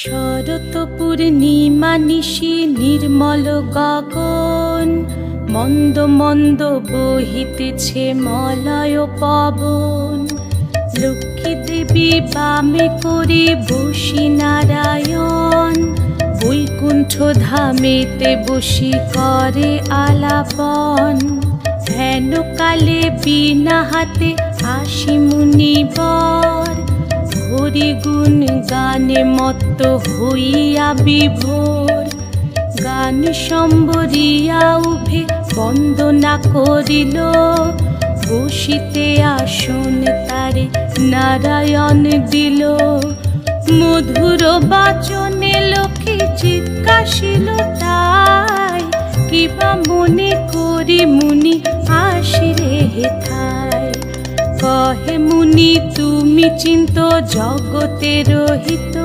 শরৎ পূর্ণিমা নিশি নির্মল গগন, মন্দ মন্দ বহিতেছে মলয় পবন। লক্ষ্মী দেবী বামে করে বসি নারায়ণ, বৈকুণ্ঠ ধামেতে বসি করে আলাপন। হেন কালে বিনা হাতে আসি মুনিবর, হরি গুণ গানে মত্ত হইয়া বিভোর। গান সম্বরিয়া উভে বন্দনা করিল, বসিতে আসন তারে নারায়ণ দিল। মধুর বাচনে লক্ষ্মী জিজ্ঞাসিল তাই, কিবা মনে করি মুনি আসিলে হেথায়। কহে মুনি তুমি চিন্ত জগতের হিত,